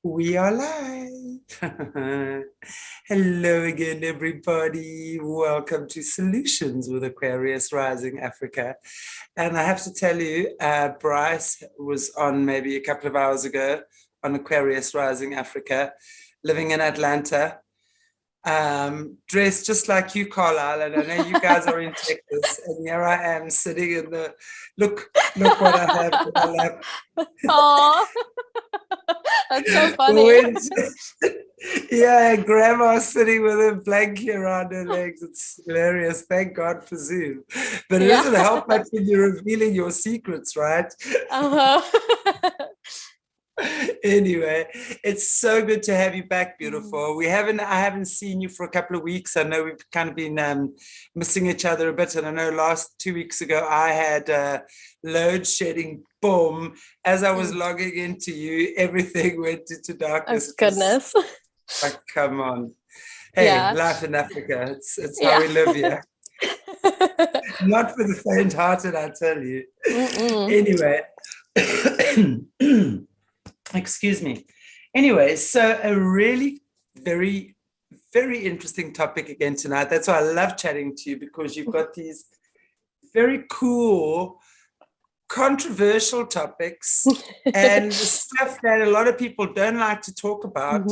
We are live. Hello again, everybody. Welcome to Solutions with Aquarius Rising Africa. And I have to tell you, Bryce was on maybe a couple of hours ago on Aquarius Rising Africa, living in Atlanta, dressed just like you, Carlisle. And I know you guys are in Texas. And here I am sitting in the, look what I have in my lap. Oh, that's so funny. Yeah, grandma's sitting with a blanket around her legs. It's hilarious. Thank God for Zoom. But it doesn't help much when you're revealing your secrets, right? Anyway, it's so good to have you back, beautiful. I haven't seen you for a couple of weeks. I know we've kind of been missing each other a bit. And I know last 2 weeks ago, I had load shedding, boom. As I was logging into you, everything went into darkness. Oh, goodness. Like, come on. Hey, life in Africa. It's how we live here. Not for the faint-hearted, I tell you. Anyway. Excuse me. Anyway, so a really very, very interesting topic again tonight. That's why I love chatting to you, because you've got these very cool, controversial topics and stuff that a lot of people don't like to talk about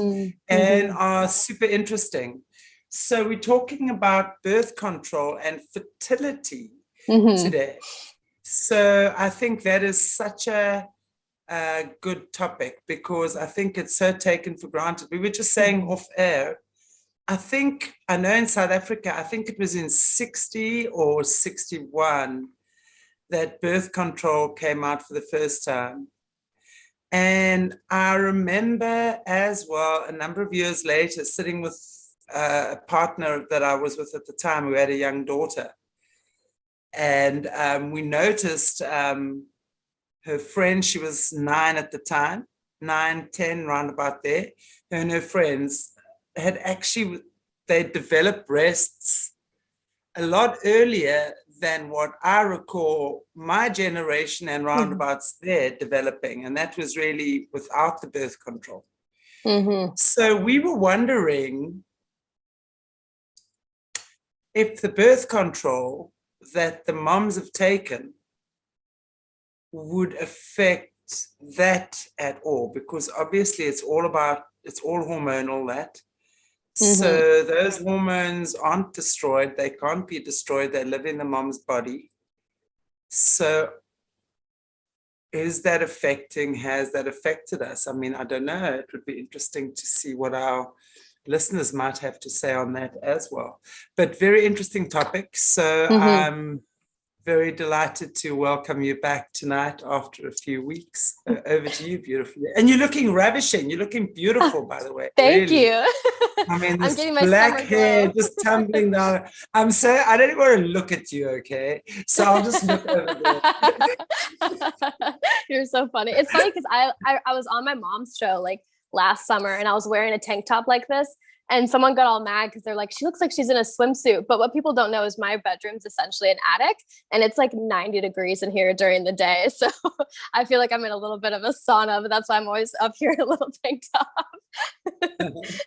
and are super interesting. So we're talking about birth control and fertility today. So I think that is such a good topic, because I think it's so taken for granted. We were just saying off air, I know in South Africa, I think it was in 60 or 61 that birth control came out for the first time. And I remember as well, a number of years later, sitting with a partner that I was with at the time, who had a young daughter. And we noticed her friend, she was 9 at the time, 9, 10, round about there. Her and her friends had actually, they developed breasts a lot earlier than what I recall my generation and roundabouts there developing. And that was really without the birth control. So we were wondering if the birth control that the moms have taken would affect that at all, because obviously it's all hormonal, that. So those hormones aren't destroyed. They can't be destroyed. They live in the mom's body. So has that affected us? I mean, I don't know. It would be interesting to see what our listeners might have to say on that as well. But very interesting topic. So I'm very delighted to welcome you back tonight after a few weeks. Over to you, beautiful. And you're looking ravishing. You're looking beautiful, by the way. Thank you. I mean, this black hair just tumbling down. I don't even want to look at you, okay? So I'll just look over there. You're so funny. It's funny because I was on my mom's show like last summer, and I was wearing a tank top like this. And someone got all mad because they're like, she looks like she's in a swimsuit. But what people don't know is my bedroom's essentially an attic, and it's like 90 degrees in here during the day. So I feel like I'm in a little bit of a sauna, but that's why I'm always up here in a little tank top,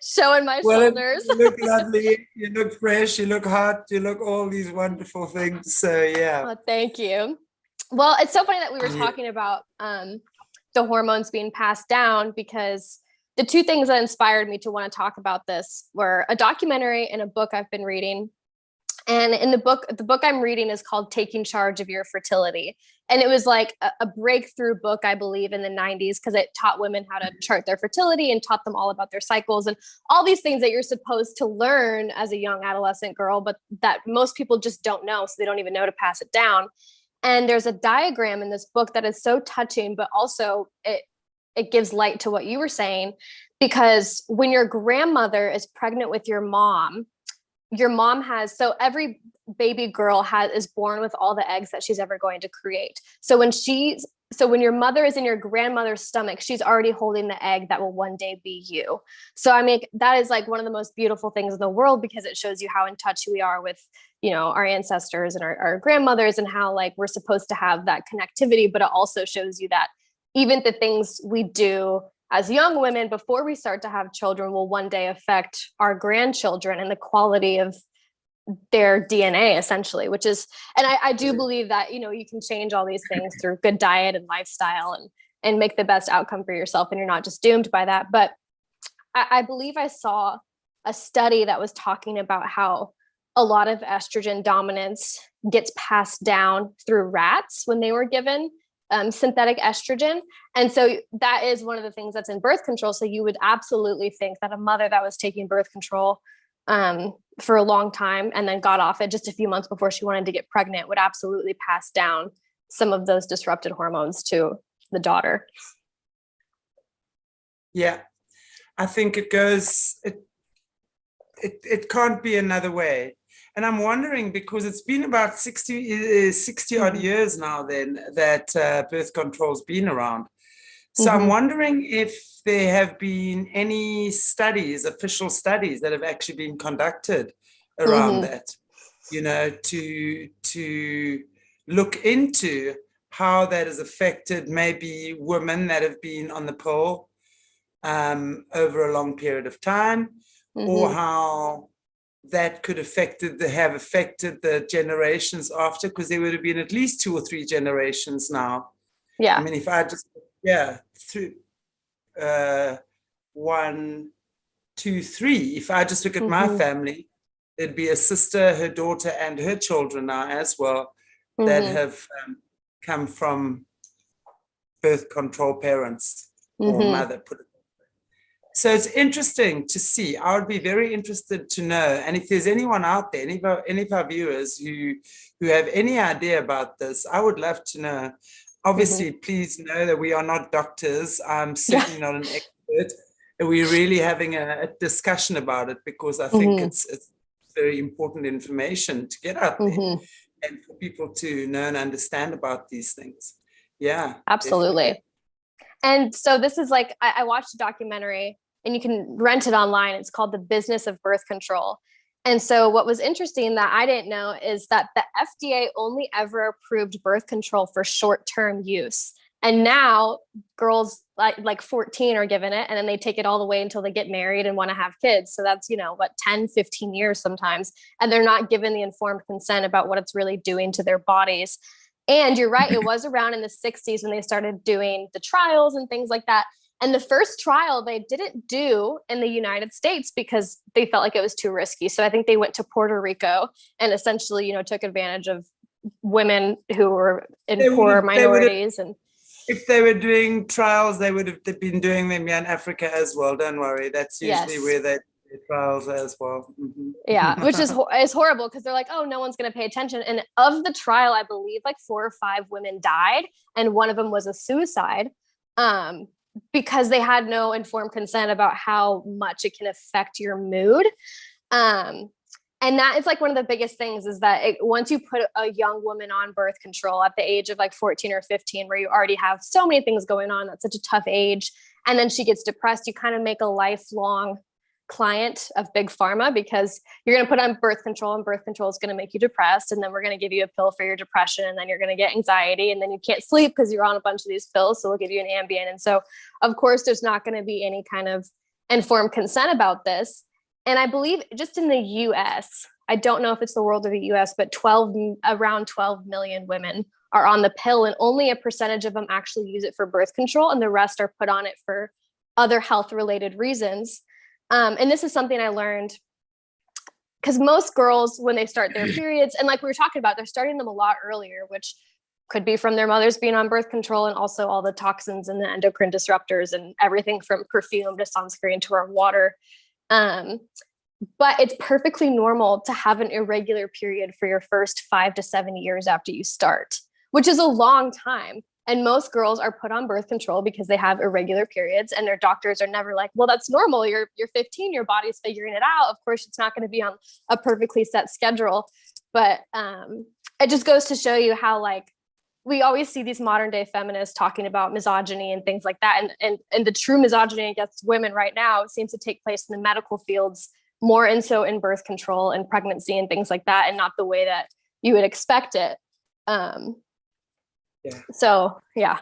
showing my shoulders. You look lovely. You look fresh. You look hot. You look all these wonderful things. So yeah. Oh, thank you. Well, it's so funny that we were talking about the hormones being passed down, because the two things that inspired me to want to talk about this were a documentary and a book I've been reading. And in the book I'm reading is called Taking Charge of Your Fertility. And it was like a breakthrough book, I believe, in the 90s, because it taught women how to chart their fertility and taught them all about their cycles and all these things that you're supposed to learn as a young adolescent girl, but that most people just don't know. So they don't even know to pass it down. And there's a diagram in this book that is so touching, but also it gives light to what you were saying, because when your grandmother is pregnant with your mom has, so every baby girl is born with all the eggs that she's ever going to create. So when your mother is in your grandmother's stomach, she's already holding the egg that will one day be you. So I mean, that is like one of the most beautiful things in the world, because it shows you how in touch we are with, our ancestors and our grandmothers, and how like we're supposed to have that connectivity. But it also shows you that even the things we do as young women, before we start to have children, will one day affect our grandchildren and the quality of their DNA, essentially, which is, and I do believe that, you know, you can change all these things through good diet and lifestyle and make the best outcome for yourself. And you're not just doomed by that. But I believe I saw a study that was talking about how a lot of estrogen dominance gets passed down through rats when they were given synthetic estrogen. And so that is one of the things that's in birth control. So you would absolutely think that a mother that was taking birth control for a long time and then got off it just a few months before she wanted to get pregnant would absolutely pass down some of those disrupted hormones to the daughter. Yeah. I think it goes, it can't be another way. And I'm wondering, because it's been about 60 odd years now then that birth control's been around. So I'm wondering if there have been any studies, official studies that have actually been conducted around that, you know, to look into how that has affected maybe women that have been on the pill over a long period of time, or how that could have affected the generations after, because there would have been at least 2 or 3 generations now. Yeah. I mean, if I just, through 1, 2, 3, if I just look at my family, there'd be a sister, her daughter, and her children now as well that have come from birth control parents or mother, put it. So it's interesting to see. I would be very interested to know, and if there's anyone out there, any of our viewers who have any idea about this, I would love to know. Obviously, please know that we are not doctors. I'm certainly not an expert. And we're really having a discussion about it, because I think it's very important information to get out there and for people to know and understand about these things. Yeah, absolutely. Definitely. And so this is like, I watched a documentary, and you can rent it online. It's called The Business of Birth Control. And so what was interesting that I didn't know is that the FDA only ever approved birth control for short-term use. And now girls like 14 are given it, and then they take it all the way until they get married and want to have kids. So that's, 10, 15 years sometimes. And they're not given the informed consent about what it's really doing to their bodies. And you're right, it was around in the 60s when they started doing the trials and things like that. And the first trial they didn't do in the United States because they felt like it was too risky. So I think they went to Puerto Rico and essentially, took advantage of women who were in poor minorities. And if they were doing trials, they would have been doing them in Africa as well. Don't worry. That's usually where they do trials as well. Yeah, which is horrible, because they're like, oh, no one's going to pay attention. And of the trial, I believe like 4 or 5 women died, and one of them was a suicide. Because they had no informed consent about how much it can affect your mood. And that is like one of the biggest things, is that once you put a young woman on birth control at the age of like 14 or 15, where you already have so many things going on, that's such a tough age, and then she gets depressed, you kind of make a lifelong client of big pharma, because you're going to put on birth control, and birth control is going to make you depressed, and then we're going to give you a pill for your depression, and then you're going to get anxiety, and then you can't sleep because you're on a bunch of these pills, so we'll give you an Ambien. And so of course there's not going to be any kind of informed consent about this. And I believe just in the US, I don't know if it's the world or the US, but around 12 million women are on the pill, and only a percentage of them actually use it for birth control, and the rest are put on it for other health related reasons. And this is something I learned, because most girls, when they start their periods, and like we were talking about, they're starting them a lot earlier, which could be from their mothers being on birth control, and also all the toxins and the endocrine disruptors and everything from perfume to sunscreen to our water. But it's perfectly normal to have an irregular period for your first 5 to 7 years after you start, which is a long time. And most girls are put on birth control because they have irregular periods, and their doctors are never like, well, that's normal. You're 15, your body's figuring it out. Of course, it's not going to be on a perfectly set schedule. But it just goes to show you how, like, we always see these modern day feminists talking about misogyny and things like that. And the true misogyny against women right now seems to take place in the medical fields more, and so in birth control and pregnancy and things like that, and not the way that you would expect it. So, yeah.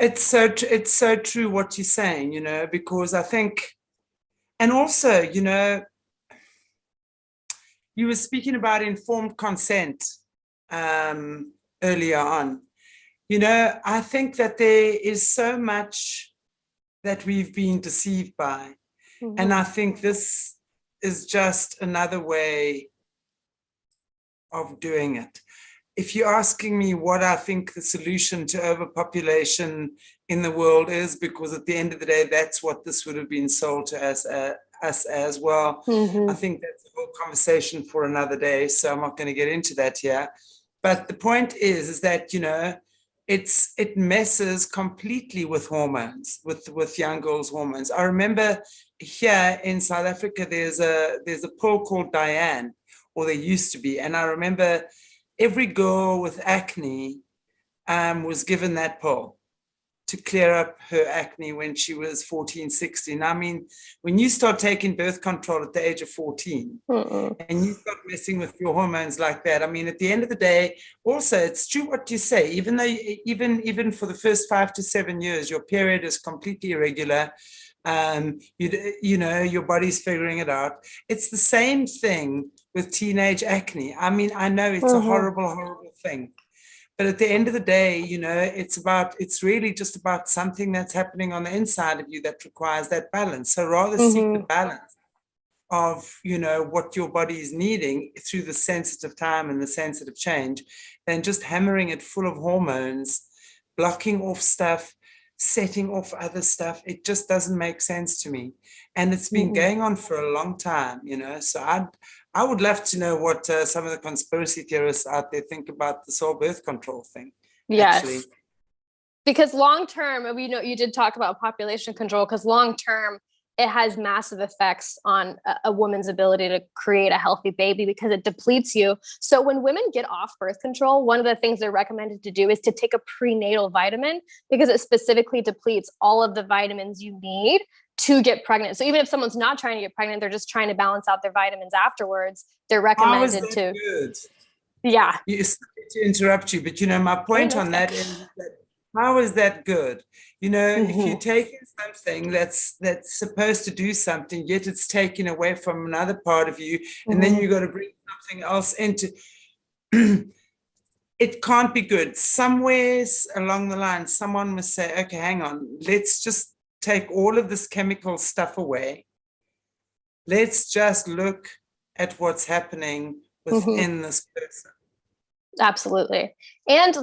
it's so true what you're saying, because I think, and also, you were speaking about informed consent earlier on. I think that there is so much that we've been deceived by. Mm-hmm. And I think this is just another way of doing it. If you're asking me what I think the solution to overpopulation in the world is, because at the end of the day, that's what this would have been sold to us as well. Mm-hmm. I think that's a whole conversation for another day, so I'm not going to get into that here. But the point is that, it messes completely with hormones, with young girls' hormones. I remember here in South Africa, there's a pill called Diane, or there used to be. And I remember every girl with acne was given that pill to clear up her acne when she was 14, 16. I mean, when you start taking birth control at the age of 14 and you start messing with your hormones like that, I mean, at the end of the day, also, it's true what you say, even though even for the first 5 to 7 years, your period is completely irregular. Your body's figuring it out. It's the same thing with teenage acne. I mean, I know it's a horrible, horrible thing. But at the end of the day, it's really just about something that's happening on the inside of you that requires that balance. So rather seek the balance of, what your body is needing through the sensitive time and the sensitive change, than just hammering it full of hormones, blocking off stuff, setting off other stuff. It just doesn't make sense to me. And it's been going on for a long time, so I would love to know what some of the conspiracy theorists out there think about this whole birth control thing. Yes. Actually. Because long term, you did talk about population control, because long term, it has massive effects on a woman's ability to create a healthy baby, because it depletes you. So when women get off birth control, one of the things they're recommended to do is to take a prenatal vitamin, because it specifically depletes all of the vitamins you need to get pregnant. So even if someone's not trying to get pregnant, they're just trying to balance out their vitamins afterwards, they're recommended to. Good? Yeah. To interrupt you, but my point on that is that how is that good? If you're taking something that's supposed to do something, yet it's taken away from another part of you, and then you've got to bring something else into it can't be good. Somewhere along the line, someone must say, okay, hang on, let's just take all of this chemical stuff away. Let's just look at what's happening within this person. Absolutely. And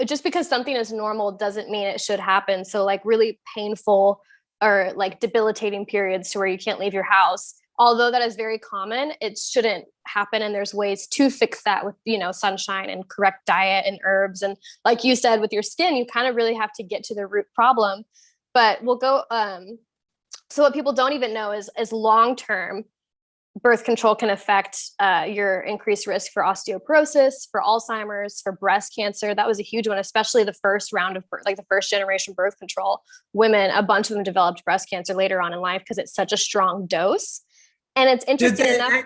just because something is normal doesn't mean it should happen. So really painful or debilitating periods to where you can't leave your house, although that is very common, it shouldn't happen. And there's ways to fix that with, sunshine and correct diet and herbs. And like you said, with your skin, you kind of really have to get to the root problem. But we'll go, so what people don't even know is long-term birth control can affect your increased risk for osteoporosis, for Alzheimer's, for breast cancer. That was a huge one, especially the first round of the first generation birth control. Women, a bunch of them developed breast cancer later on in life because it's such a strong dose. And it's interesting enough.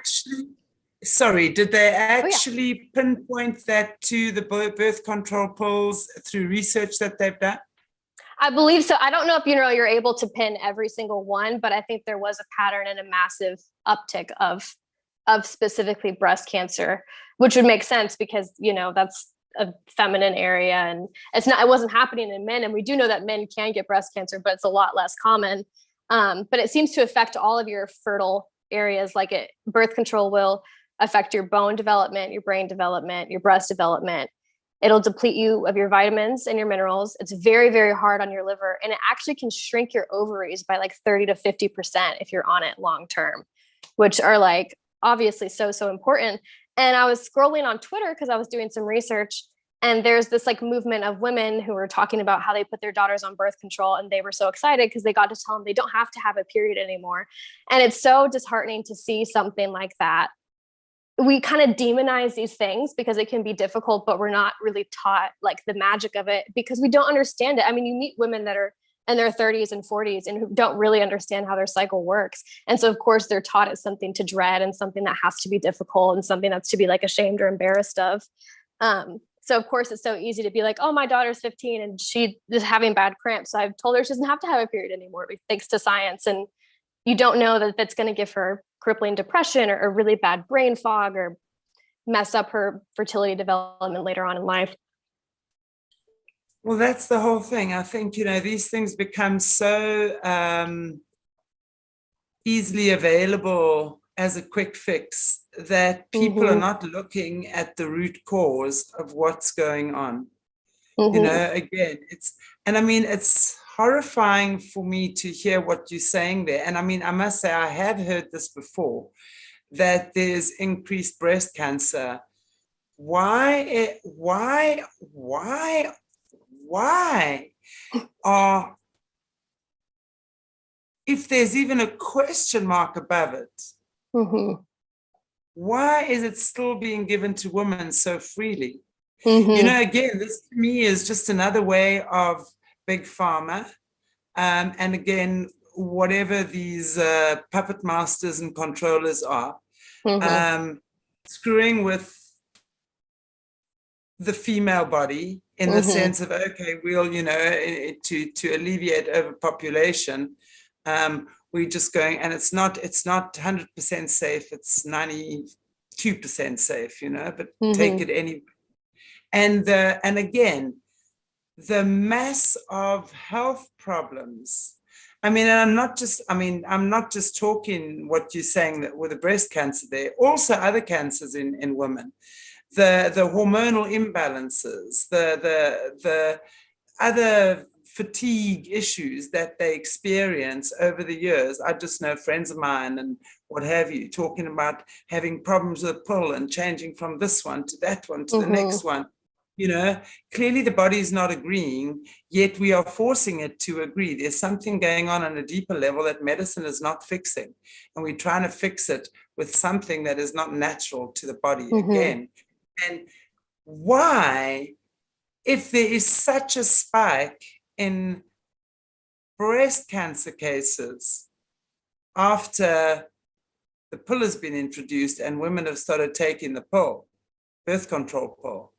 Did they actually pinpoint that to the birth control pills through research that they've done? I believe so. I don't know if you're able to pin every single one, but I think there was a pattern and a massive uptick of specifically breast cancer, which would make sense because that's a feminine area, and it wasn't happening in men. And we do know that men can get breast cancer, but it's a lot less common. But it seems to affect all of your fertile areas. Birth control will affect your bone development, your brain development, your breast development. It'll deplete you of your vitamins and your minerals. It's very, very hard on your liver. And it actually can shrink your ovaries by 30 to 50% if you're on it long term, which are obviously so, so important. And I was scrolling on Twitter because I was doing some research, and there's this movement of women who were talking about how they put their daughters on birth control, and they were so excited because they got to tell them they don't have to have a period anymore. And it's so disheartening to see something like that. We kind of demonize these things because it can be difficult, but we're not really taught the magic of it because we don't understand it. I mean, you meet women that are in their 30s and 40s and who don't really understand how their cycle works. And so of course they're taught it's something to dread and something that has to be difficult and something that's to be ashamed or embarrassed of. So of course it's so easy to be like, oh, my daughter's 15 and she is having bad cramps. So I've told her she doesn't have to have a period anymore, thanks to science. And you don't know that that's going to give her crippling depression or really bad brain fog or mess up her fertility development later on in life. Well, that's the whole thing. I think, these things become so easily available as a quick fix that people are not looking at the root cause of what's going on. Again, it's horrifying for me to hear what you're saying there. And I mean, I must say, I have heard this before, that there's increased breast cancer. Why are, if there's even a question mark above it, why is it still being given to women so freely? Again, this to me is just another way of big pharma. And again, whatever these puppet masters and controllers are, screwing with the female body in the sense of, okay, we'll, to alleviate overpopulation, we're just going, and it's not 100% safe, it's 92% safe, but take it anyway. And again, the mass of health problems. I'm not just talking what you're saying that with the breast cancer there, also other cancers in women, the hormonal imbalances, the other fatigue issues that they experience over the years. I just know friends of mine and what have you, talking about having problems with a pill and changing from this one to that one to the next one. Clearly the body is not agreeing, yet we are forcing it to agree. There's something going on a deeper level that medicine is not fixing. And we're trying to fix it with something that is not natural to the body again. And why, if there is such a spike in breast cancer cases after the pill has been introduced and women have started taking the pill, birth control pill,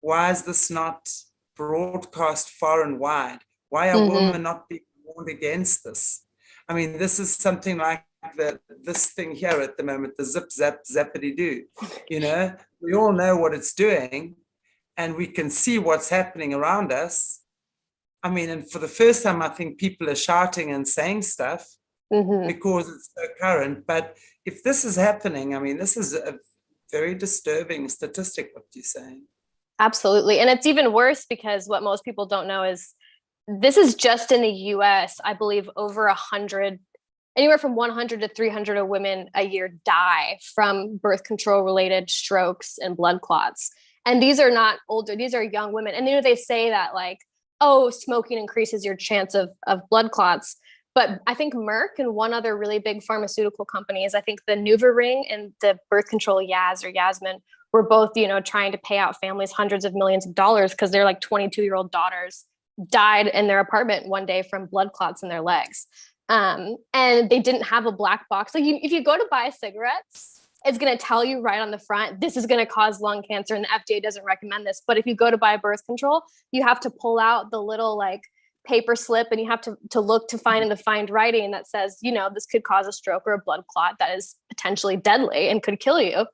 why is this not broadcast far and wide? Why are women not being warned against this? I mean, this is something like this thing here at the moment, the zip, zap, zappity do. We all know what it's doing and we can see what's happening around us. I mean, and for the first time, I think people are shouting and saying stuff because it's so current. But if this is happening, I mean, this is a very disturbing statistic, what you're saying. Absolutely. And it's even worse because what most people don't know is this is just in the US. I believe over 100, anywhere from 100 to 300 of women a year die from birth control related strokes and blood clots. And these are not older, these are young women. And they say that like, oh, smoking increases your chance of blood clots. But I think Merck and one other really big pharmaceutical companies, I think the NuvaRing and the birth control Yasmin were both, trying to pay out families hundreds of millions of dollars because their like 22-year-old daughters died in their apartment one day from blood clots in their legs. And they didn't have a black box. Like if you go to buy cigarettes, it's going to tell you right on the front, this is going to cause lung cancer and the FDA doesn't recommend this. But if you go to buy birth control, you have to pull out the little like paper slip and you have to look to find in the fine writing that says, this could cause a stroke or a blood clot that is potentially deadly and could kill you.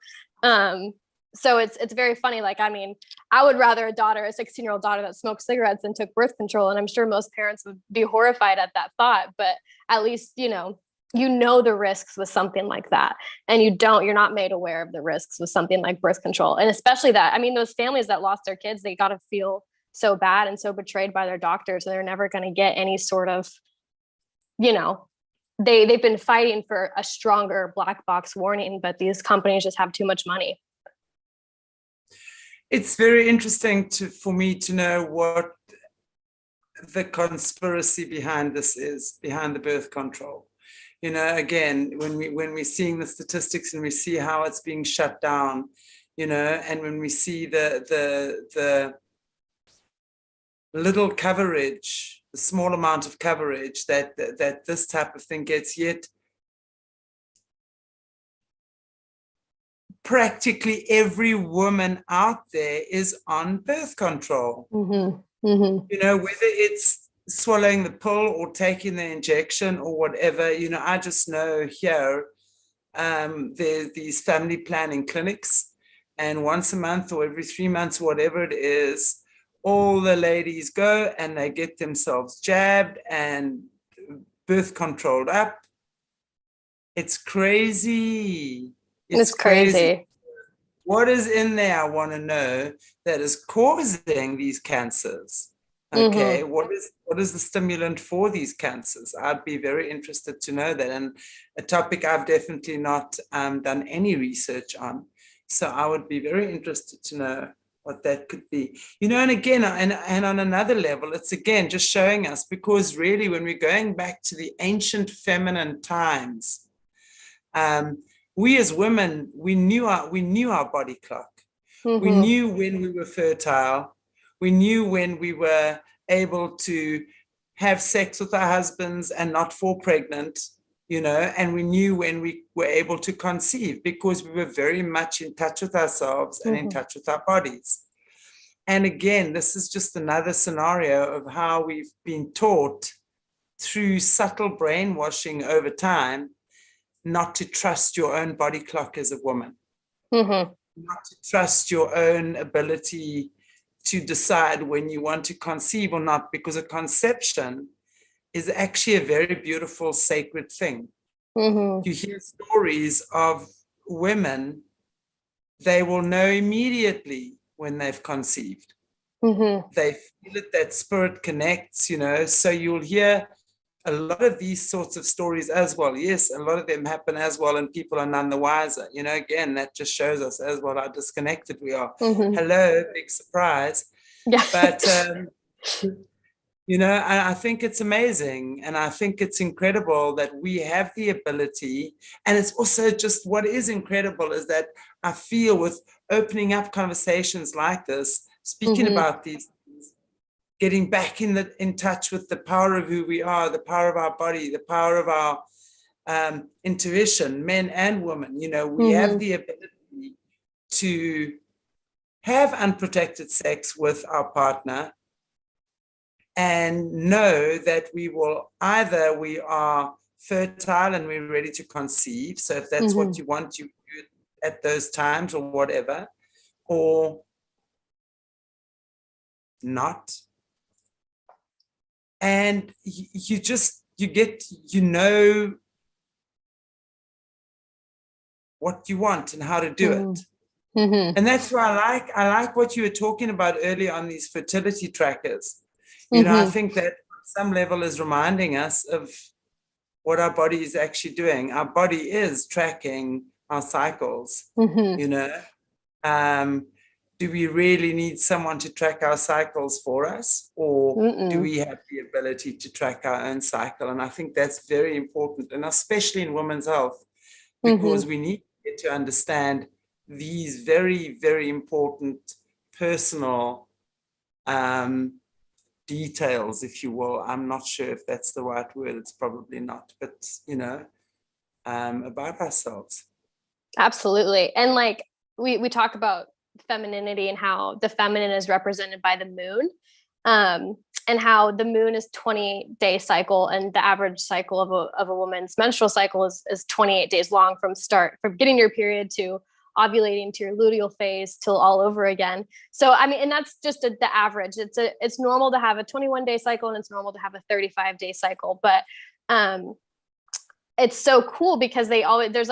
So it's very funny. Like, I mean, I would rather a 16-year-old daughter that smoked cigarettes and took birth control. And I'm sure most parents would be horrified at that thought, but at least, the risks with something like that. And you're not made aware of the risks with something like birth control. And especially that, I mean, those families that lost their kids, they got to feel so bad and so betrayed by their doctors. And they're never going to get any sort of, they've been fighting for a stronger black box warning, but these companies just have too much money. It's very interesting for me to know what the conspiracy behind this is, behind the birth control. Again, when we're seeing the statistics and we see how it's being shut down, and when we see the little coverage, the small amount of coverage that this type of thing gets, yet practically every woman out there is on birth control. You know, whether it's swallowing the pill or taking the injection or whatever, you know, I just know here there's these family planning clinics, and once a month or every 3 months, whatever it is, all the ladies go and they get themselves jabbed and birth controlled up. It's crazy. It's crazy. What is in there, I want to know, that is causing these cancers? Okay, what is the stimulant for these cancers? I'd be very interested to know that, and a topic I've definitely not done any research on. So I would be very interested to know what that could be. You know, and again, and on another level, it's again just showing us, because really when we're going back to the ancient feminine times, we as women, we knew our body clock. We knew when we were fertile. We knew when we were able to have sex with our husbands and not fall pregnant, you know, and we knew when we were able to conceive, because we were very much in touch with ourselves and in touch with our bodies. And again, this is just another scenario of how we've been taught through subtle brainwashing over time not to trust your own body clock as a woman, not to trust your own ability to decide when you want to conceive or not, because a conception is actually a very beautiful, sacred thing. You hear stories of women, they will know immediately when they've conceived. They feel it, that spirit connects, you know, so you'll hear a lot of these sorts of stories as well. Yes, a lot of them happen as well, and people are none the wiser. You know, again, that just shows us as well how disconnected we are. Hello, big surprise. Yeah. But, you know, I think it's amazing. And I think it's incredible that we have the ability. And it's also just what is incredible is that I feel with opening up conversations like this, speaking about these, getting back in touch with the power of who we are, the power of our body, the power of our intuition, men and women. You know, we have the ability to have unprotected sex with our partner and know that we are fertile and we're ready to conceive. So if that's what you want, you do it at those times or whatever, or not. And you know what you want and how to do it. And that's why I like what you were talking about earlier on these fertility trackers. You know, I think that on some level is reminding us of what our body is actually doing. Our body is tracking our cycles, you know. Do we really need someone to track our cycles for us, or do we have the ability to track our own cycle? And I think that's very important, and especially in women's health, because we need to understand these very, very important personal details, if you will. I'm not sure if that's the right word. It's probably not, but, you know, about ourselves. Absolutely. And like we talk about femininity and how the feminine is represented by the moon, and how the moon is 20-day cycle, and the average cycle of a woman's menstrual cycle is 28 days long from getting your period to ovulating to your luteal phase till all over again. So I mean, and that's just the average. It's normal to have a 21-day cycle, and it's normal to have a 35-day cycle, but it's so cool because there's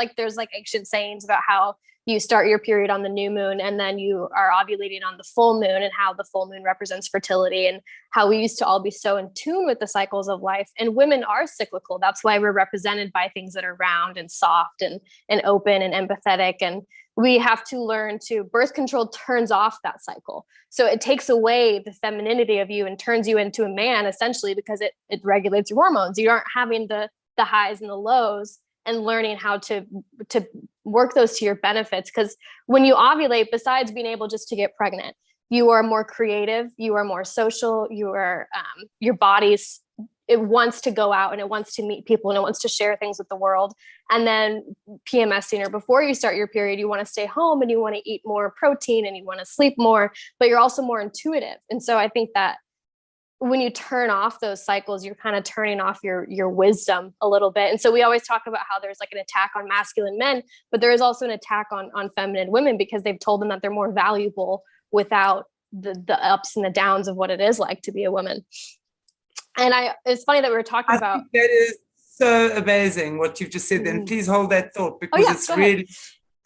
ancient sayings about how you start your period on the new moon, and then you are ovulating on the full moon, and how the full moon represents fertility, and how we used to all be so in tune with the cycles of life. And women are cyclical. That's why we're represented by things that are round and soft and open and empathetic. And we have to learn to, birth control turns off that cycle. So it takes away the femininity of you and turns you into a man, essentially, because it regulates your hormones. You aren't having the highs and the lows, and learning how to work those to your benefits. Because when you ovulate, besides being able just to get pregnant, you are more creative, you are more social, your body's it wants to go out and it wants to meet people and it wants to share things with the world. And then PMSing, or before you start your period, you want to stay home and you want to eat more protein and you want to sleep more, but you're also more intuitive. And so I think that when you turn off those cycles, you're kind of turning off your wisdom a little bit. And so we always talk about how there's like an attack on masculine men, but there is also an attack on feminine women, because they've told them that they're more valuable without the ups and the downs of what it is like to be a woman. And it's funny that we were talking about. That is so amazing what you've just said. Then please hold that thought, because it's really,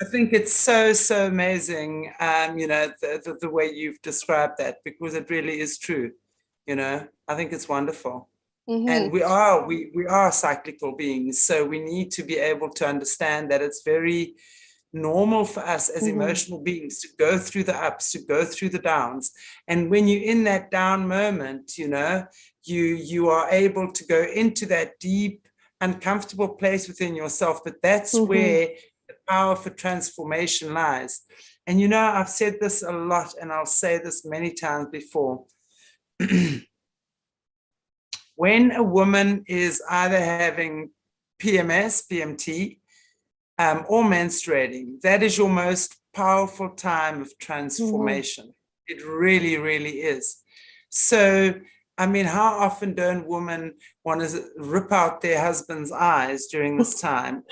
I think it's so amazing, the way you've described that, because it really is true. I think it's wonderful. And we are cyclical beings. So we need to be able to understand that it's very normal for us as emotional beings to go through the ups, to go through the downs. And when you're in that down moment, you are able to go into that deep, uncomfortable place within yourself. But that's where the power for transformation lies. And, I've said this a lot, and I'll say this many times before. When a woman is either having PMS, PMT, or menstruating, that is your most powerful time of transformation. It really, really is. So, how often don't women want to rip out their husband's eyes during this time,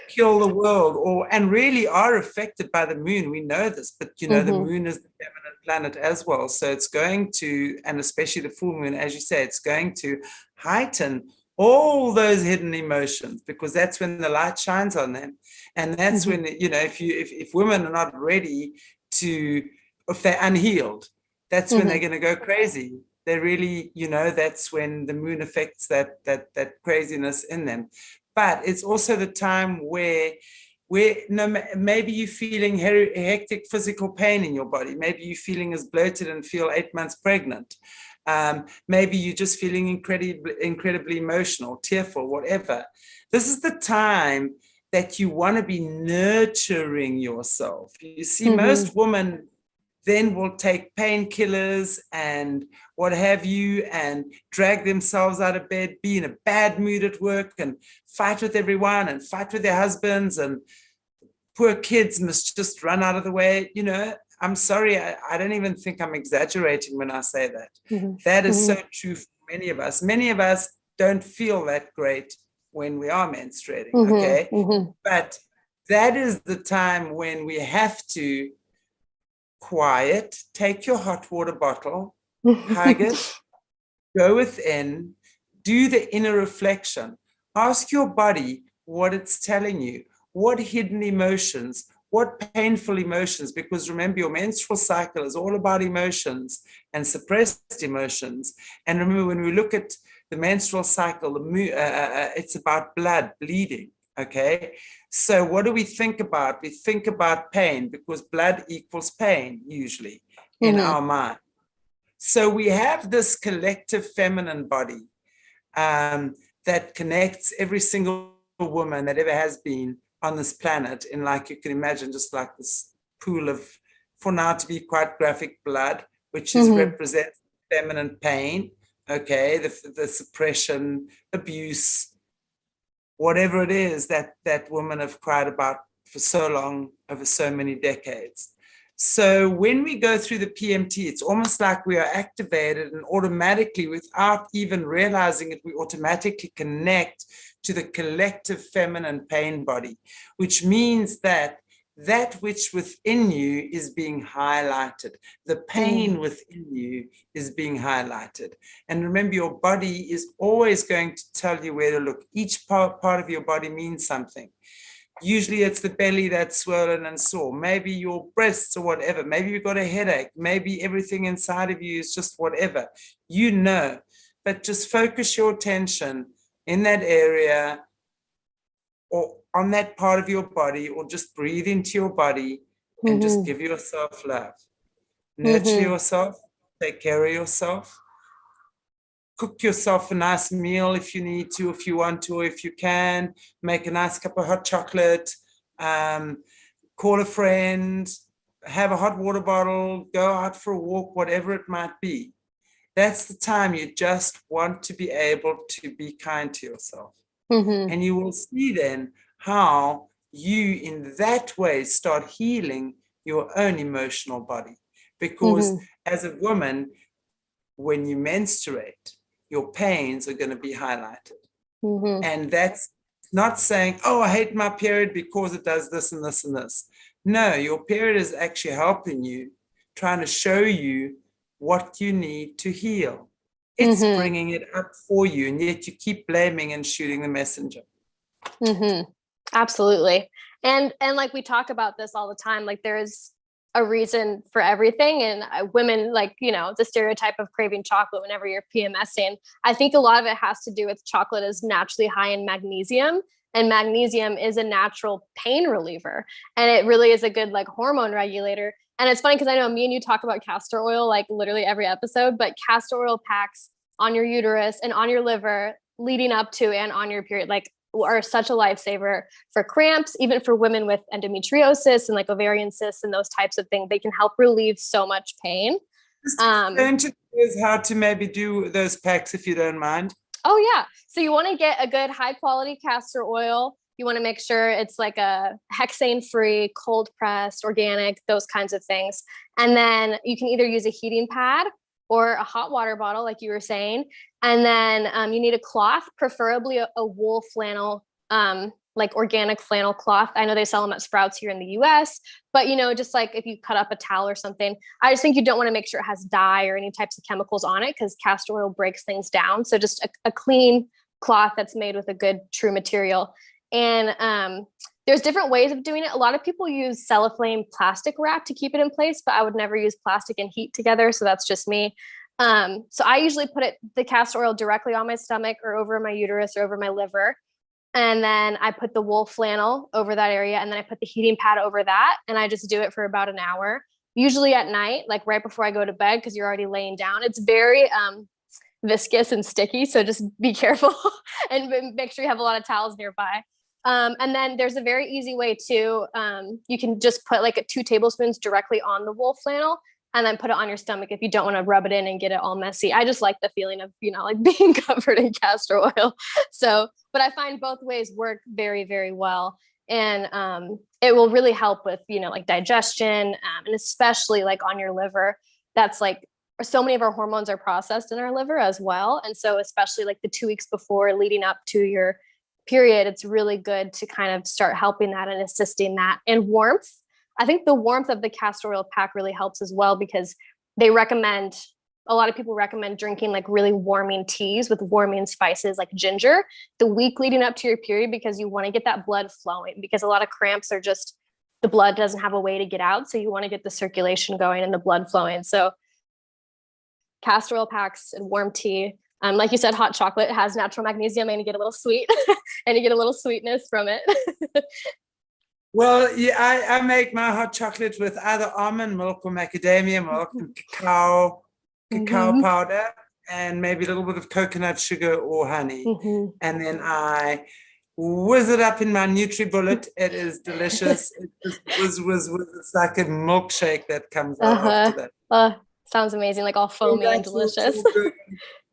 kill the world, and really are affected by the moon? We know this, but the moon is the feminine planet as well. So it's going to, and especially the full moon, as you say, it's going to heighten all those hidden emotions, because that's when the light shines on them. And that's when, if women are not ready to, if they're unhealed, that's when they're going to go crazy. They really, that's when the moon affects that craziness in them. But it's also the time where maybe you're feeling hectic physical pain in your body. Maybe you're feeling as bloated and feel 8 months pregnant. Maybe you're just feeling incredibly emotional, tearful, whatever. This is the time that you want to be nurturing yourself. You see, most women then will take painkillers and what have you, and drag themselves out of bed, be in a bad mood at work, and fight with everyone and fight with their husbands, and poor kids must just run out of the way. I'm sorry, I don't even think I'm exaggerating when I say that. That is so true for many of us. Many of us don't feel that great when we are menstruating, okay? But that is the time when we have to quiet, take your hot water bottle, hug it, go within, do the inner reflection. Ask your body what it's telling you, what hidden emotions, what painful emotions, because remember, your menstrual cycle is all about emotions and suppressed emotions. And remember, when we look at the menstrual cycle, it's about blood, bleeding, okay? So what do we think about? We think about pain, because blood equals pain, usually, in our mind. So we have this collective feminine body that connects every single woman that ever has been on this planet in, like, you can imagine, just like this pool of, for now to be quite graphic, blood, which is represents feminine pain, okay, the suppression, abuse, whatever it is that women have cried about for so long, over so many decades. So when we go through the PMT, it's almost like we are activated, and automatically, without even realizing it, we automatically connect to the collective feminine pain body, which means that which within you is being highlighted. The pain within you is being highlighted. And remember, your body is always going to tell you where to look. Each part of your body means something. Usually it's the belly that's swollen and sore. Maybe your breasts or whatever. Maybe you've got a headache. Maybe everything inside of you is just whatever. But just focus your attention in that area, or on that part of your body, or just breathe into your body and just give yourself love. Nurture yourself, take care of yourself, cook yourself a nice meal if you need to, if you want to, or if you can, make a nice cup of hot chocolate, call a friend, have a hot water bottle, go out for a walk, whatever it might be. that's the time you just want to be able to be kind to yourself. And you will see then how you in that way start healing your own emotional body. Because as a woman, when you menstruate, your pains are going to be highlighted. And that's not saying, oh, I hate my period because it does this and this and this. No, your period is actually helping you, trying to show you what you need to heal. It's bringing it up for you, and yet you keep blaming and shooting the messenger. Absolutely. And like we talk about this all the time, like there is a reason for everything. And women, like, you know, the stereotype of craving chocolate whenever you're PMSing, I think a lot of it has to do with chocolate is naturally high in magnesium, and magnesium is a natural pain reliever. And it really is a good like hormone regulator. And it's funny because I know me and you talk about castor oil like literally every episode, but castor oil packs on your uterus and on your liver leading up to and on your period, like are such a lifesaver for cramps, even for women with endometriosis and like ovarian cysts and those types of things. They can help relieve so much pain. Explain to us how to maybe do those packs if you don't mind. Oh yeah. So you want to get a good high quality castor oil. You want to make sure it's like a hexane free, cold pressed, organic, those kinds of things. And then you can either use a heating pad or a hot water bottle, like you were saying. And then you need a cloth, preferably a wool flannel, like organic flannel cloth. I know they sell them at Sprouts here in the US, but you know, just like if you cut up a towel or something, I just think you don't want to make sure it has dye or any types of chemicals on it because castor oil breaks things down. So just a clean cloth that's made with a good true material. And there's different ways of doing it. A lot of people use cellophane plastic wrap to keep it in place, but I would never use plastic and heat together. So that's just me. So I usually put the castor oil directly on my stomach or over my uterus or over my liver. And then I put the wool flannel over that area. And then I put the heating pad over that. And I just do it for about an hour, usually at night, like right before I go to bed, because you're already laying down. It's very viscous and sticky. So just be careful and make sure you have a lot of towels nearby. And then there's a very easy way too. You can just put like 2 tablespoons directly on the wool flannel and then put it on your stomach if you don't want to rub it in and get it all messy. I just like the feeling of, you know, like being covered in castor oil. So, but I find both ways work very, very well. And it will really help with, you know, like digestion and especially like on your liver. That's like, so many of our hormones are processed in our liver as well. And so especially like the 2 weeks before leading up to your period, it's really good to kind of start helping that and assisting that. And warmth. I think the warmth of the castor oil pack really helps as well because a lot of people recommend drinking like really warming teas with warming spices like ginger the week leading up to your period because you want to get that blood flowing because a lot of cramps are just the blood doesn't have a way to get out. So you want to get the circulation going and the blood flowing. So castor oil packs and warm tea. Like you said, hot chocolate has natural magnesium and you get a little sweet and you get a little sweetness from it. Well, yeah, I make my hot chocolate with either almond milk or macadamia milk and cacao powder and maybe a little bit of coconut sugar or honey. And then I whiz it up in my NutriBullet. It is delicious. It just whiz. It's like a milkshake that comes out after that. Sounds amazing, like all foamy and delicious.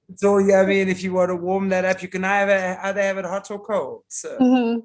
It's all yummy, and if you want to warm that up, you can either have it hot or cold. So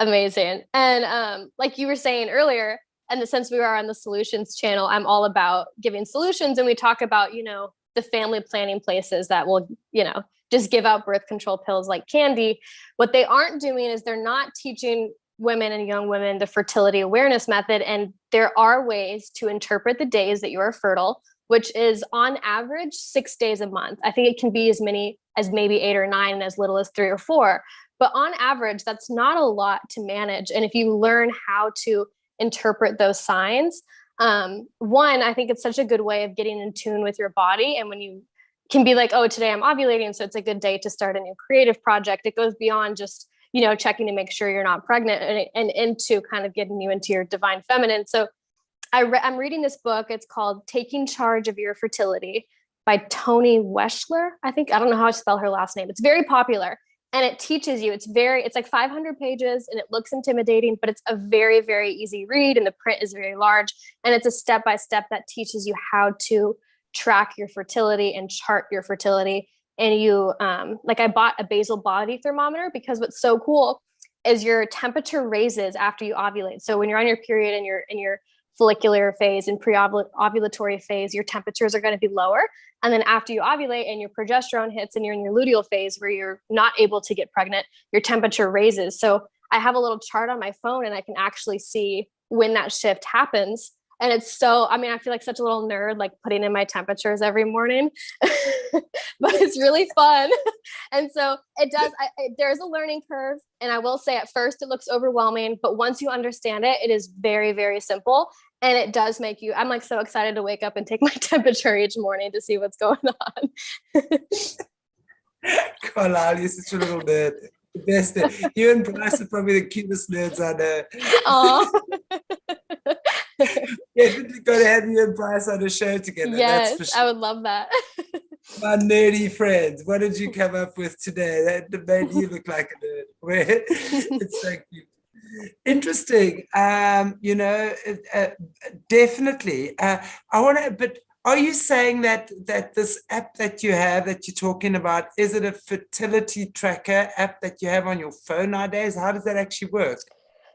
amazing. And like you were saying earlier, and since we are on the solutions channel, I'm all about giving solutions, and we talk about, you know, the family planning places that will, you know, just give out birth control pills like candy. What they aren't doing is they're not teaching women and young women the fertility awareness method. And there are ways to interpret the days that you are fertile, which is on average 6 days a month. I think it can be as many as maybe 8 or 9 and as little as 3 or 4. But on average, that's not a lot to manage. And if you learn how to interpret those signs, one, I think it's such a good way of getting in tune with your body. And when you can be like, oh, today I'm ovulating, so it's a good day to start a new creative project. It goes beyond just, you know, checking to make sure you're not pregnant and into kind of getting you into your divine feminine. So I'm reading this book. It's called Taking Charge of Your Fertility by Toni Weschler. I don't know how to spell her last name. It's very popular and it teaches you, it's like 500 pages and it looks intimidating, but it's a very, very easy read and the print is very large. And it's a step-by-step that teaches you how to track your fertility and chart your fertility. And you, like I bought a basal body thermometer because what's so cool is your temperature raises after you ovulate. So when you're on your period and you're in your follicular phase and pre-ovulatory phase, your temperatures are going to be lower. And then after you ovulate and your progesterone hits and you're in your luteal phase where you're not able to get pregnant, your temperature raises. So I have a little chart on my phone and I can actually see when that shift happens. And it's so, I mean, I feel like such a little nerd, like putting in my temperatures every morning, but it's really fun. And so it does, there's a learning curve. And I will say at first it looks overwhelming, but once you understand it, it is very, very simple. And it does make you, I'm like so excited to wake up and take my temperature each morning to see what's going on. Carlisle, you're such a little nerd. The best. You and Bryce are probably the cutest nerds I know. Oh. Definitely got to have you and Bryce on a show together. Yes, that's for sure. I would love that. My nerdy friends, what did you come up with today? That made you look like a nerd. It's so cute. Interesting. Definitely. I want to, but are you saying that this app that you have that you're talking about, is it a fertility tracker app that you have on your phone nowadays? How does that actually work?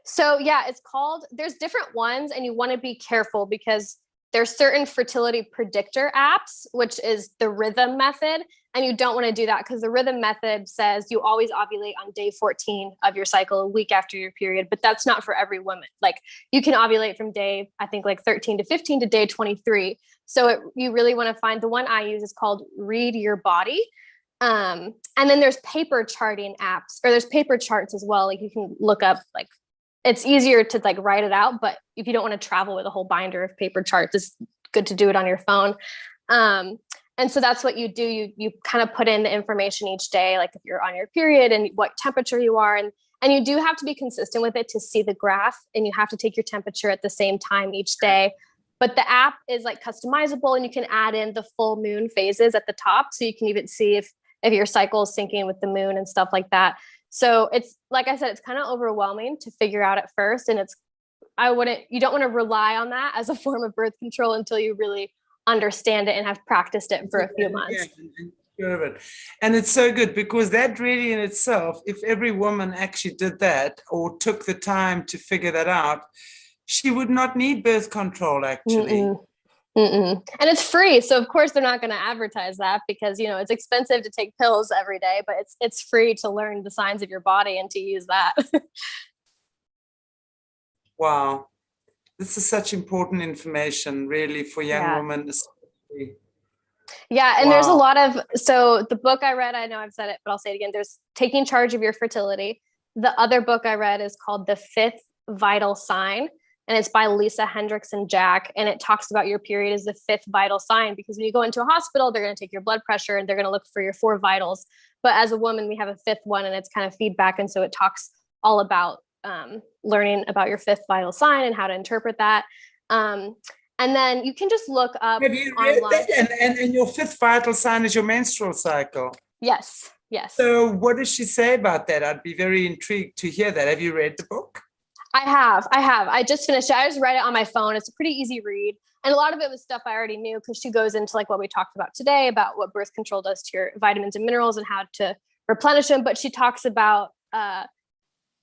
So yeah, it's called, there's different ones and you want to be careful because there's certain fertility predictor apps, which is the rhythm method. And you don't want to do that because the rhythm method says you always ovulate on day 14 of your cycle, a week after your period, but that's not for every woman. Like you can ovulate from day, I think like 13 to 15 to day 23. So you really want to find, the one I use is called Read Your Body. And then there's paper charting apps, or there's paper charts as well. Like you can look up, like it's easier to like write it out, but if you don't want to travel with a whole binder of paper charts, it's good to do it on your phone. And so that's what you do. You kind of put in the information each day, like if you're on your period and what temperature you are. And you do have to be consistent with it to see the graph, and you have to take your temperature at the same time each day. But the app is like customizable and you can add in the full moon phases at the top. So you can even see if your cycle is syncing with the moon and stuff like that. So it's, like I said, it's kind of overwhelming to figure out at first. And you don't want to rely on that as a form of birth control until you really understand it and have practiced it for a few months. Yeah, and it's so good because that really in itself, if every woman actually did that or took the time to figure that out, she would not need birth control actually. And it's free. So of course they're not going to advertise that because, it's expensive to take pills every day, but it's free to learn the signs of your body and to use that. Wow. This is such important information really for young women. Especially. Yeah. And there's a lot of, so the book I read, I know I've said it, but I'll say it again. There's Taking Charge of Your Fertility. The other book I read is called The Fifth Vital Sign. And it's by Lisa Hendrickson-Jack. And it talks about your period as the fifth vital sign, because when you go into a hospital, they're going to take your blood pressure and they're going to look for your 4 vitals. But as a woman, we have a 5th one and it's kind of feedback. And so it talks all about learning about your 5th vital sign and how to interpret that. And then you can just look up. Have you read that? And your 5th vital sign is your menstrual cycle. Yes. So what does she say about that? I'd be very intrigued to hear that. Have you read the book? I have. I just finished it. I just read it on my phone. It's a pretty easy read. And a lot of it was stuff I already knew because she goes into like what we talked about today about what birth control does to your vitamins and minerals and how to replenish them. But she talks about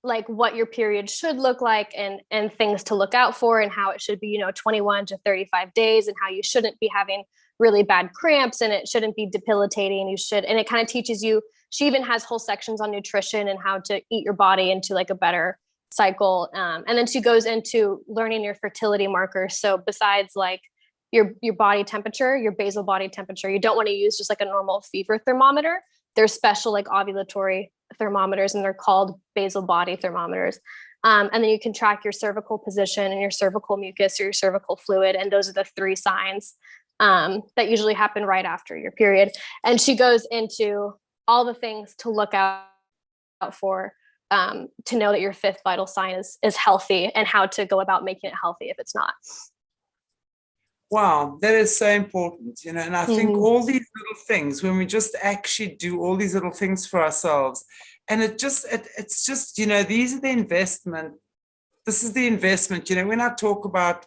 like what your period should look like and things to look out for and how it should be, 21 to 35 days and how you shouldn't be having really bad cramps and it shouldn't be debilitating. And it kind of teaches you, she even has whole sections on nutrition and how to eat your body into like a better cycle. And then she goes into learning your fertility markers. So besides like your body temperature, your basal body temperature, you don't want to use just like a normal fever thermometer. There's special like ovulatory thermometers and they're called basal body thermometers. And then you can track your cervical position and your cervical mucus or your cervical fluid. And those are the 3 signs that usually happen right after your period. And she goes into all the things to look out for to know that your 5th vital sign is healthy and how to go about making it healthy if it's not. Wow, that is so important, and I think all these little things, when we just actually do all these little things for ourselves, and it's just, these are the investment. This is the investment, when I talk about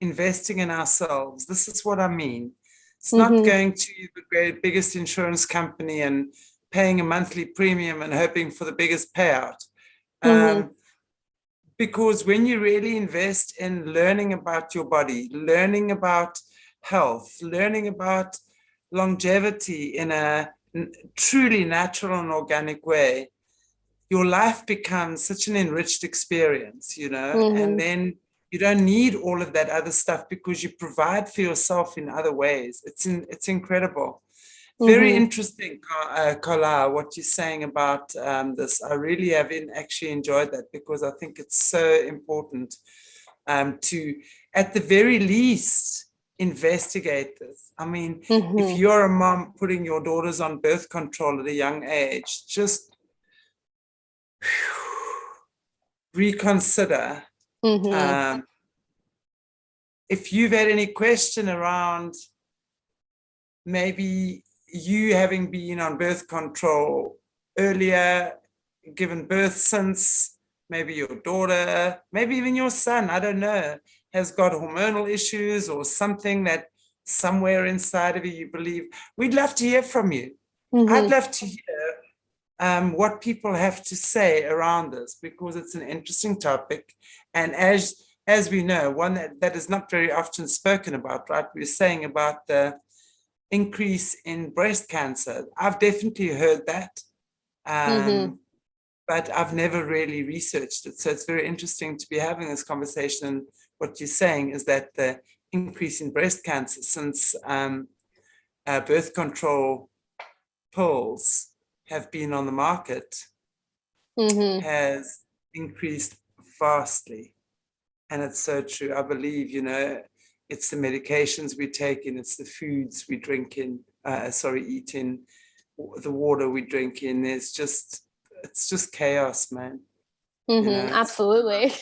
investing in ourselves, this is what I mean. It's not going to the biggest insurance company and paying a monthly premium and hoping for the biggest payout. Because when you really invest in learning about your body, learning about health, learning about longevity in a truly natural and organic way, your life becomes such an enriched experience, you know, and then you don't need all of that other stuff because you provide for yourself in other ways. It's incredible. Very interesting, Carla, what you're saying about this. I really have actually enjoyed that because I think it's so important to, at the very least, investigate this. I mean, if you're a mom putting your daughters on birth control at a young age, just reconsider. If you've had any question around maybe you having been on birth control earlier, given birth since, maybe your daughter, maybe even your son, I don't know, has got hormonal issues or something that somewhere inside of you believe, we'd love to hear from you. I'd love to hear what people have to say around this, because it's an interesting topic. And as we know, one that is not very often spoken about, right? We were saying about the increase in breast cancer. I've definitely heard that, but I've never really researched it. So it's very interesting to be having this conversation. And what you're saying is that the increase in breast cancer since birth control pills have been on the market has increased vastly. And it's so true. I believe, you know, it's the medications we take in, it's the foods we drink in, eat in, the water we drink in. It's just chaos, man. You know, absolutely.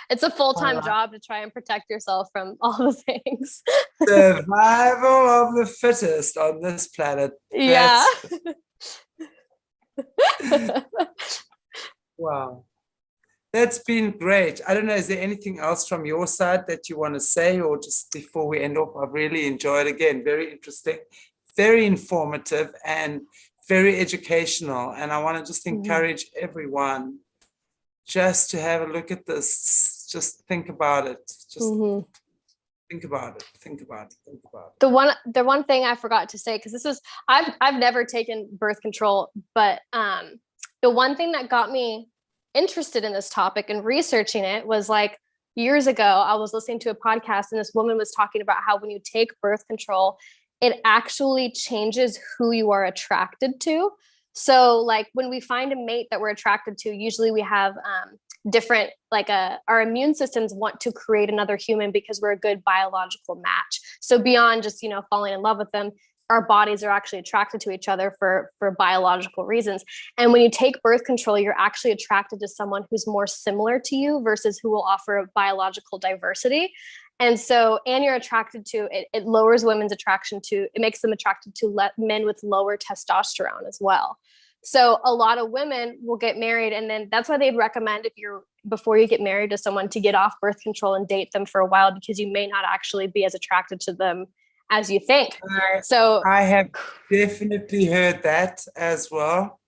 It's a full-time job to try and protect yourself from all the things. Survival of the fittest on this planet. Yeah. Wow. That's been great. I don't know, is there anything else from your side that you want to say, or just before we end off? I've really enjoyed, again, very interesting, very informative, and very educational. And I want to just encourage everyone just to have a look at this. Just think about it. Just think about it. Think about it. Think about it. The one thing I forgot to say, because I've never taken birth control, but the one thing that got me interested in this topic and researching it was, like, years ago, I was listening to a podcast and this woman was talking about how when you take birth control, it actually changes who you are attracted to. So, like, when we find a mate that we're attracted to, usually we have different, like, our immune systems want to create another human because we're a good biological match. So beyond just, you know, falling in love with them, our bodies are actually attracted to each other for biological reasons. And when you take birth control, you're actually attracted to someone who's more similar to you versus who will offer biological diversity. And you're attracted to it. It lowers women's attraction to, it makes them attracted to men with lower testosterone as well. So a lot of women will get married, and then that's why they'd recommend, before you get married to someone, to get off birth control and date them for a while, because you may not actually be as attracted to them as you think. So I have definitely heard that as well.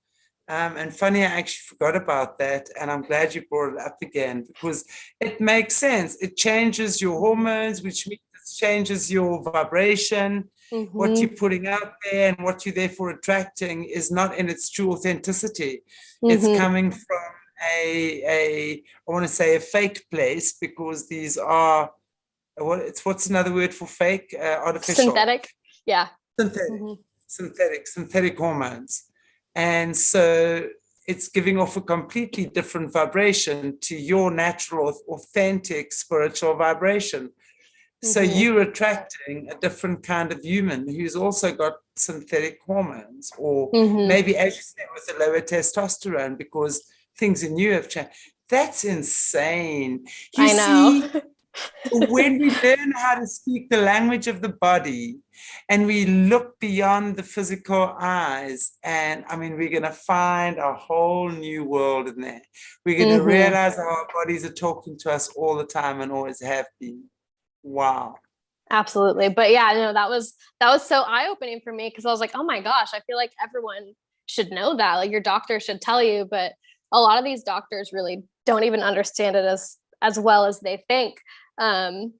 And funny, I actually forgot about that. And I'm glad you brought it up again, because it makes sense. It changes your hormones, which means it changes your vibration. What you're putting out there and what you're therefore attracting is not in its true authenticity. It's coming from I want to say a fake place, because these are, what's another word for fake? Artificial. Synthetic. Yeah. Synthetic hormones. And so it's giving off a completely different vibration to your natural, authentic spiritual vibration. So you're attracting a different kind of human who's also got synthetic hormones, or maybe, as you said, with a lower testosterone, because things in you have changed. That's insane. You I know. See, when we learn how to speak the language of the body and we look beyond the physical eyes, and I mean, we're going to find a whole new world in there. We're going to realize our bodies are talking to us all the time and always have been. Wow. Absolutely. But yeah, no, that was so eye-opening for me, because I was like, oh my gosh, I feel like everyone should know that. Like your doctor should tell you, but a lot of these doctors really don't even understand it as well as they think. Um,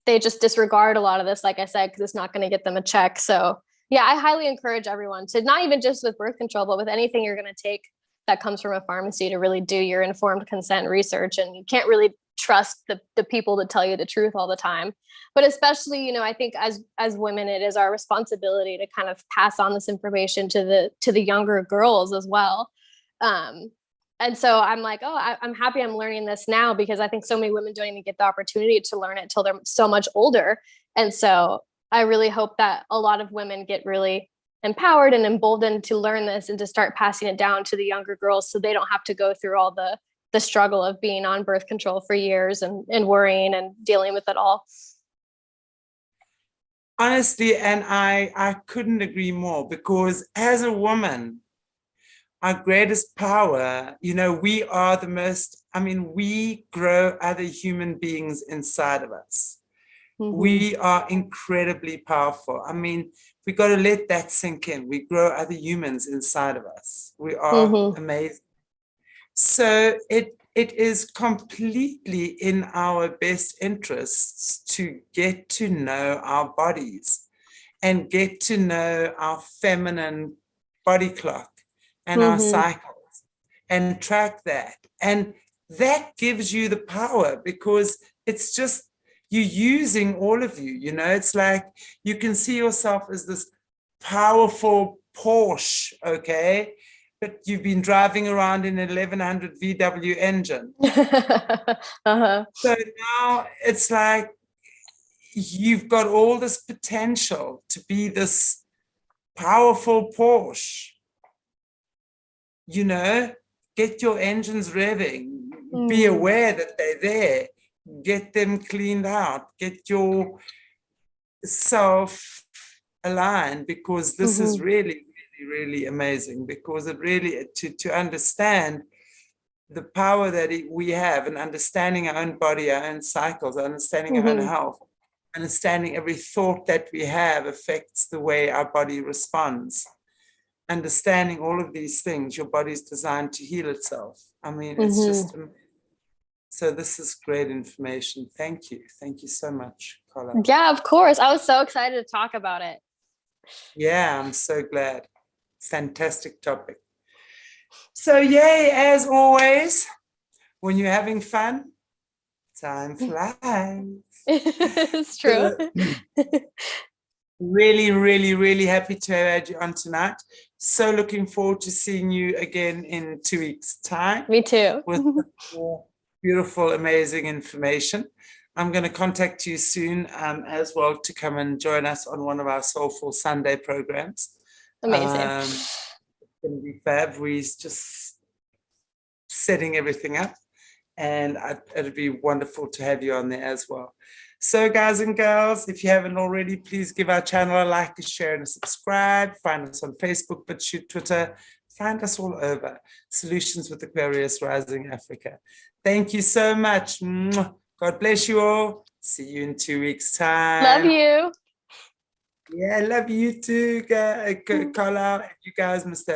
they just disregard a lot of this, like I said, because it's not going to get them a check. So yeah, I highly encourage everyone to, not even just with birth control, but with anything you're going to take that comes from a pharmacy, to really do your informed consent research. And you can't really trust the people that tell you the truth all the time. But especially, you know, I think as women, it is our responsibility to kind of pass on this information to the younger girls as well. And so I'm like, oh, I'm happy I'm learning this now, because I think so many women don't even get the opportunity to learn it till they're so much older. And so I really hope that a lot of women get really empowered and emboldened to learn this and to start passing it down to the younger girls, so they don't have to go through all the struggle of being on birth control for years and worrying and dealing with it all. Honestly, and I couldn't agree more, because as a woman, our greatest power, you know, we are the most, I mean, we grow other human beings inside of us. Mm-hmm. We are incredibly powerful. I mean, we got to let that sink in. We grow other humans inside of us. We are amazing. So it is completely in our best interests to get to know our bodies and get to know our feminine body clock and our cycles, and track that. And that gives you the power, because it's just, you're using all of you, you know, it's like you can see yourself as this powerful Porsche, okay? But you've been driving around in an 1100 VW engine. So now it's like you've got all this potential to be this powerful Porsche. You know, get your engines revving, be aware that they're there, get them cleaned out, get yourself aligned, because this is really, really, really amazing, because it really, to understand the power that we have, and understanding our own body, our own cycles, understanding our own health, understanding every thought that we have affects the way our body responds. Understanding all of these things, your body's designed to heal itself. I mean, it's just, so this is great information. Thank you. Thank you so much, Carla. Yeah, of course. I was so excited to talk about it. Yeah, I'm so glad. Fantastic topic. So yay, as always, when you're having fun, time flies. It's true. Really, really, really happy to have had you on tonight. So looking forward to seeing you again in 2 weeks' time. Me too. With more beautiful, amazing information. I'm going to contact you soon as well to come and join us on one of our Soulful Sunday programs. Amazing. It's going to be fab. We're just setting everything up, and it'd be wonderful to have you on there as well. So guys and girls, if you haven't already, please give our channel a like, a share, and a subscribe. Find us on Facebook, BitChute, Twitter. Find us all over. Solutions with Aquarius Rising Africa. Thank you so much. God bless you all. See you in 2 weeks' time. Love you. Yeah, I love you too, Carla. You guys must have